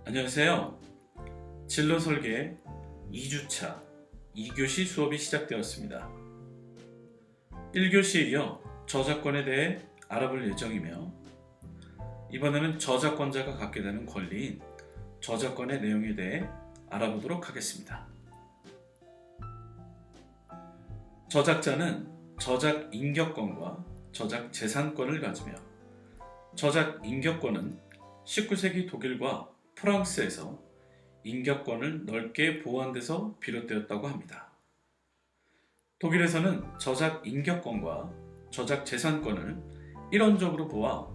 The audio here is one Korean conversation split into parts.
안녕하세요. 진로 설계 2주차 2교시 수업이 시작되었습니다. 1교시에 이어 저작권에 대해 알아볼 예정이며 이번에는 저작권자가 갖게 되는 권리인 저작권의 내용에 대해 알아보도록 하겠습니다. 저작자는 저작 인격권과 저작 재산권을 가지며 저작 인격권은 19세기 독일과 프랑스에서 인격권을 넓게 보호한 데서 비롯되었다고 합니다. 독일에서는 저작 인격권과 저작 재산권을 일원적으로 보아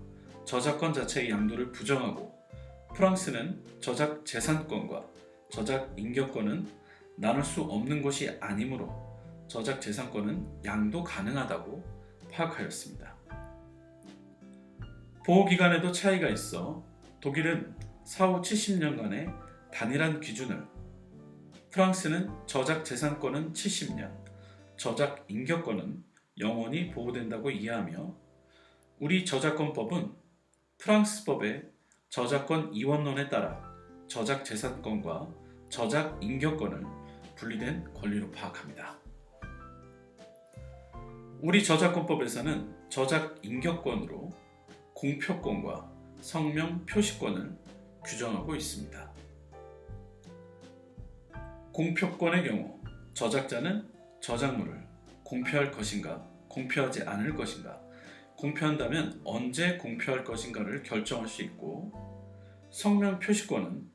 저작권 자체의 양도를 부정하고 프랑스는 저작 재산권과 저작 인격권은 나눌 수 없는 것이 아니므로 저작 재산권은 양도 가능하다고 파악하였습니다. 보호기간에도 차이가 있어 독일은 사후 70년간의 단일한 기준을, 프랑스는 저작 재산권은 70년, 저작 인격권은 영원히 보호된다고 이해하며 우리 저작권법은 프랑스법의 저작권 이원론에 따라 저작 재산권과 저작 인격권을 분리된 권리로 파악합니다. 우리 저작권법에서는 저작 인격권으로 공표권과 성명 표시권을 규정하고 있습니다. 공표권의 경우 저작자는 저작물을 공표할 것인가, 공표하지 않을 것인가, 공표한다면 언제 공표할 것인가를 결정할 수 있고, 성명 표시권은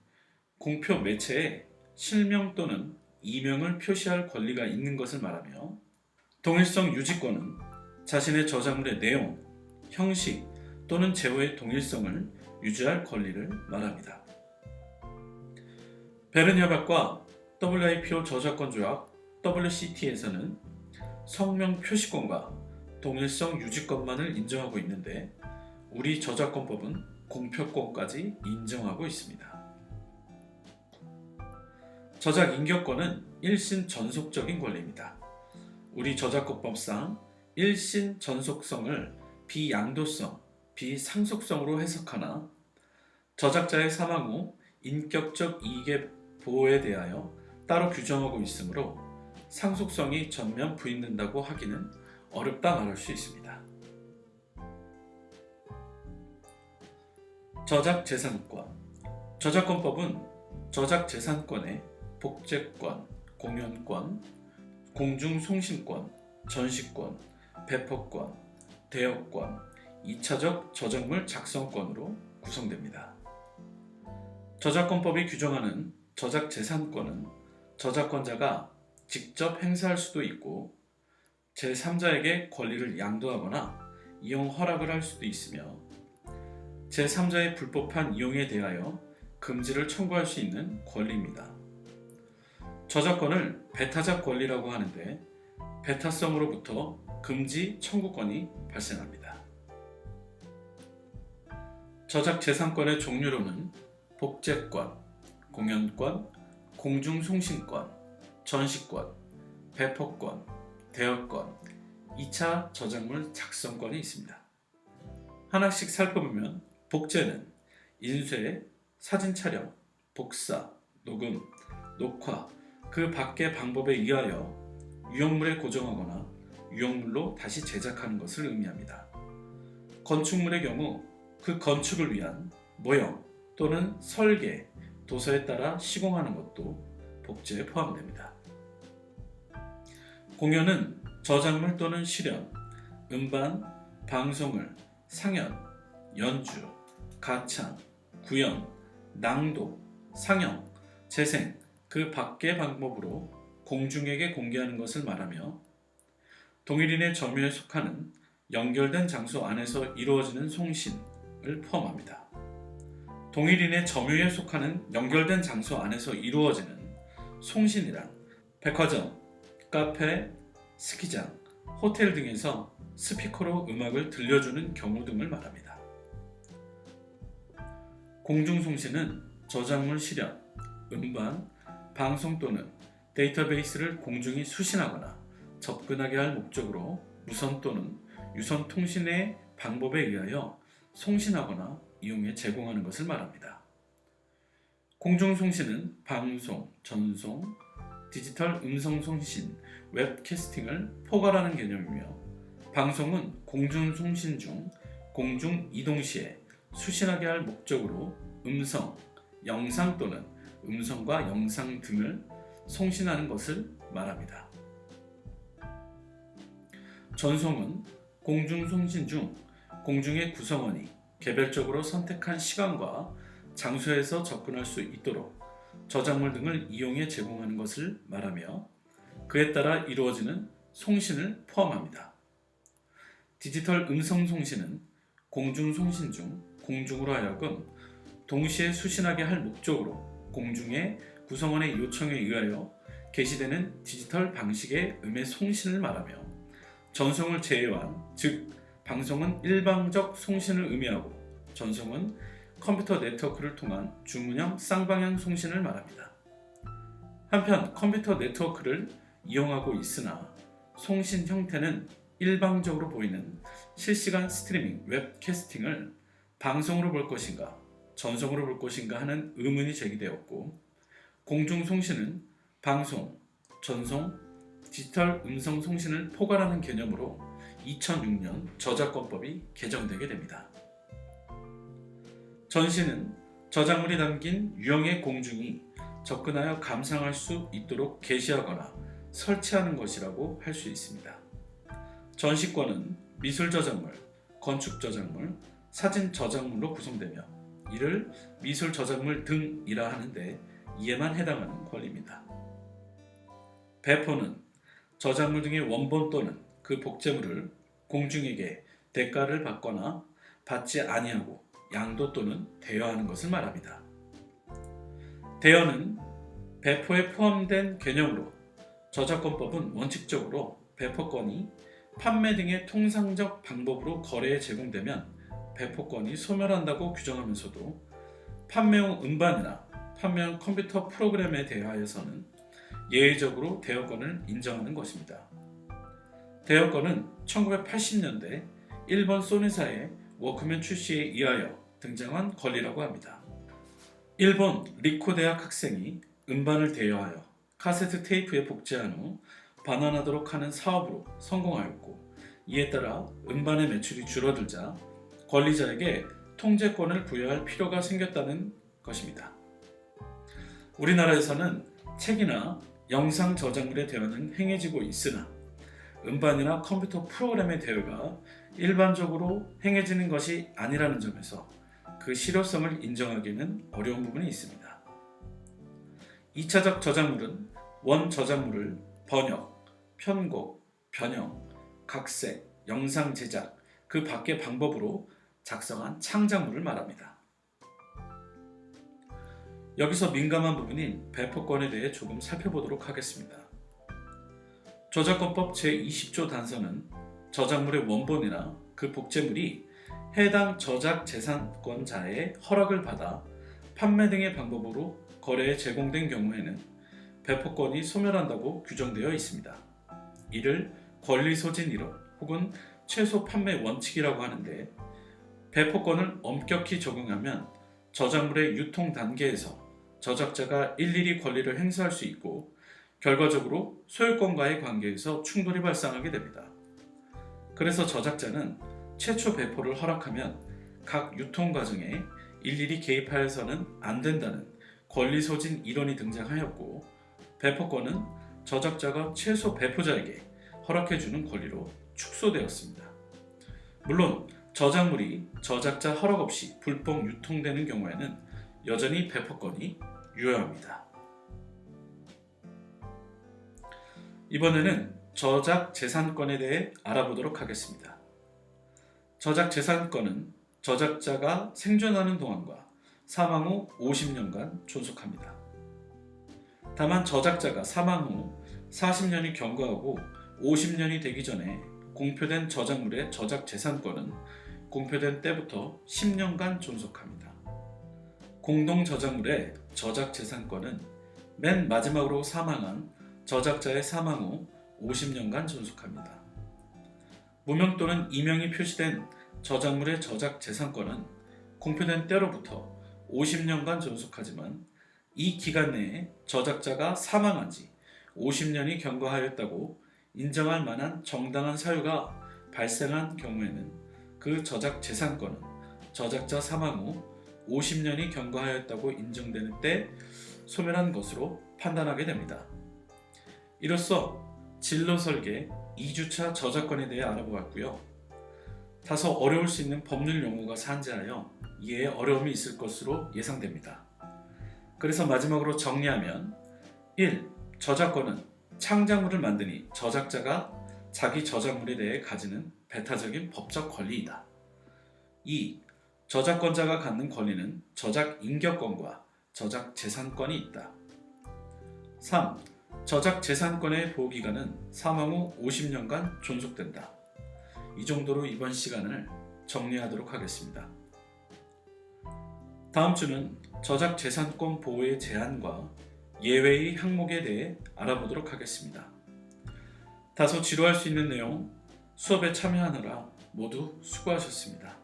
공표 매체에 실명 또는 이명을 표시할 권리가 있는 것을 말하며, 동일성 유지권은 자신의 저작물의 내용, 형식 또는 제어의 동일성을 유지할 권리를 말합니다. 베른 협약과 WIPO 저작권 조약 WCT에서는 성명 표시권과 동일성 유지권만을 인정하고 있는데 우리 저작권법은 공표권까지 인정하고 있습니다. 저작 인격권은 일신 전속적인 권리입니다. 우리 저작권법상 일신 전속성을 비양도성, 비상속성으로 해석하나 저작자의 사망 후 인격적 이익의 보호에 대하여 따로 규정하고 있으므로 상속성이 전면 부인된다고 하기는 어렵다 말할 수 있습니다. 저작 재산권. 저작권법은 저작 재산권의 복제권, 공연권, 공중송신권, 전시권, 배포권, 대여권, 2차적 저작물 작성권으로 구성됩니다. 저작권법이 규정하는 저작 재산권은 저작권자가 직접 행사할 수도 있고 제3자에게 권리를 양도하거나 이용 허락을 할 수도 있으며 제3자의 불법한 이용에 대하여 금지를 청구할 수 있는 권리입니다. 저작권을 배타적 권리라고 하는데 배타성으로부터 금지 청구권이 발생합니다. 저작 재산권의 종류로는 복제권, 공연권, 공중송신권, 전시권, 배포권, 대여권, 2차 저작물 작성권이 있습니다. 하나씩 살펴보면 복제는 인쇄, 사진 촬영, 복사, 녹음, 녹화, 그 밖의 방법에 의하여 유형물에 고정하거나 유형물로 다시 제작하는 것을 의미합니다. 건축물의 경우 그 건축을 위한 모형 또는 설계, 도서에 따라 시공하는 것도 복제에 포함됩니다. 공연은 저작물 또는 실연, 음반, 방송을 상연, 연주, 가창, 구연, 낭독, 상영, 재생, 그 밖의 방법으로 공중에게 공개하는 것을 말하며 동일인의 점유에 속하는 연결된 장소 안에서 이루어지는 송신을 포함합니다. 동일인의 점유에 속하는 연결된 장소 안에서 이루어지는 송신이란 백화점, 카페, 스키장, 호텔 등에서 스피커로 음악을 들려주는 경우 등을 말합니다. 공중송신은 저작물 실현, 음반, 방송 또는 데이터베이스를 공중이 수신하거나 접근하게 할 목적으로 무선 또는 유선 통신의 방법에 의하여 송신하거나 이용해 제공하는 것을 말합니다. 공중송신은 방송, 전송, 디지털 음성송신, 웹캐스팅을 포괄하는 개념이며 방송은 공중송신 중 공중 이동 시에 수신하게 할 목적으로 음성, 영상 또는 음성과 영상 등을 송신하는 것을 말합니다. 전송은 공중송신 중 공중의 구성원이 개별적으로 선택한 시간과 장소에서 접근할 수 있도록 저작물 등을 이용해 제공하는 것을 말하며 그에 따라 이루어지는 송신을 포함합니다. 디지털 음성송신은 공중송신 중 공중으로 하여금 동시에 수신하게 할 목적으로 공중의 구성원의 요청에 의하여 게시되는 디지털 방식의 음의 송신을 말하며 전송을 제외한, 즉 방송은 일방적 송신을 의미하고 전송은 컴퓨터 네트워크를 통한 주문형 쌍방향 송신을 말합니다. 한편 컴퓨터 네트워크를 이용하고 있으나 송신 형태는 일방적으로 보이는 실시간 스트리밍 웹캐스팅을 방송으로 볼 것인가 전송으로 볼 것인가 하는 의문이 제기되었고 공중송신은 방송, 전송, 디지털 음성 송신을 포괄하는 개념으로 2006년 저작권법이 개정되게 됩니다. 전시는 저작물이 담긴 유형의 공중이 접근하여 감상할 수 있도록 게시하거나 설치하는 것이라고 할 수 있습니다. 전시권은 미술 저작물, 건축 저작물, 사진 저작물로 구성되며 이를 미술 저작물 등이라 하는데 이에만 해당하는 권리입니다. 배포는 저작물 등의 원본 또는 그 복제물을 공중에게 대가를 받거나 받지 아니하고 양도 또는 대여하는 것을 말합니다. 대여는 배포에 포함된 개념으로 저작권법은 원칙적으로 배포권이 판매 등의 통상적 방법으로 거래에 제공되면 배포권이 소멸한다고 규정하면서도 판매용 음반이나 판매용 컴퓨터 프로그램에 대하여서는 예외적으로 대여권을 인정하는 것입니다. 대여권은 1980년대 일본 소니사의 워크맨 출시에 의하여 등장한 권리라고 합니다. 일본 리코 대학 학생이 음반을 대여하여 카세트 테이프에 복제한 후 반환하도록 하는 사업으로 성공하였고 이에 따라 음반의 매출이 줄어들자 권리자에게 통제권을 부여할 필요가 생겼다는 것입니다. 우리나라에서는 책이나 영상 저작물의 대여는 행해지고 있으나 음반이나 컴퓨터 프로그램의 대여가 일반적으로 행해지는 것이 아니라는 점에서 그 실효성을 인정하기는 어려운 부분이 있습니다. 2차적 저작물은 원 저작물을 번역, 편곡, 변형, 각색, 영상 제작, 그 밖의 방법으로 작성한 창작물을 말합니다. 여기서 민감한 부분인 배포권에 대해 조금 살펴보도록 하겠습니다. 저작권법 제20조 단서는 저작물의 원본이나 그 복제물이 해당 저작 재산권자의 허락을 받아 판매 등의 방법으로 거래에 제공된 경우에는 배포권이 소멸한다고 규정되어 있습니다. 이를 권리소진 이론 혹은 최소 판매 원칙이라고 하는데 배포권을 엄격히 적용하면 저작물의 유통 단계에서 저작자가 일일이 권리를 행사할 수 있고 결과적으로 소유권과의 관계에서 충돌이 발생하게 됩니다. 그래서 저작자는 최초 배포를 허락하면 각 유통 과정에 일일이 개입하여서는 안 된다는 권리소진 이론이 등장하였고 배포권은 저작자가 최소 배포자에게 허락해주는 권리로 축소되었습니다. 물론 저작물이 저작자 허락 없이 불법 유통되는 경우에는 여전히 배포권이 유효합니다. 이번에는 저작 재산권에 대해 알아보도록 하겠습니다. 저작 재산권은 저작자가 생존하는 동안과 사망 후 50년간 존속합니다. 다만 저작자가 사망 후 40년이 경과하고 50년이 되기 전에 공표된 저작물의 저작 재산권은 공표된 때부터 10년간 존속합니다. 공동 저작물의 저작 재산권은 맨 마지막으로 사망한 저작자의 사망 후 50년간 존속합니다. 무명 또는 이명이 표시된 저작물의 저작 재산권은 공표된 때로부터 50년간 존속하지만 이 기간 내에 저작자가 사망한 지 50년이 경과하였다고 인정할 만한 정당한 사유가 발생한 경우에는 그 저작 재산권은 저작자 사망 후 50년이 경과하였다고 인정되는 때 소멸한 것으로 판단하게 됩니다. 이로써 진로 설계 2주차 저작권에 대해 알아보았고요. 다소 어려울 수 있는 법률 용어가 산재하여 이해에 어려움이 있을 것으로 예상됩니다. 그래서 마지막으로 정리하면 1. 저작권은 창작물을 만드니 저작자가 자기 저작물에 대해 가지는 배타적인 법적 권리이다. 2. 저작권자가 갖는 권리는 저작 인격권과 저작 재산권이 있다. 3. 저작 재산권의 보호기간은 사망 후 50년간 존속된다. 이 정도로 이번 시간을 정리하도록 하겠습니다. 다음 주는 저작 재산권 보호의 제한과 예외의 항목에 대해 알아보도록 하겠습니다. 다소 지루할 수 있는 내용 수업에 참여하느라 모두 수고하셨습니다.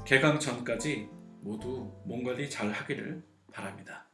개강 전까지 모두 몸 관리 잘 하기를 바랍니다.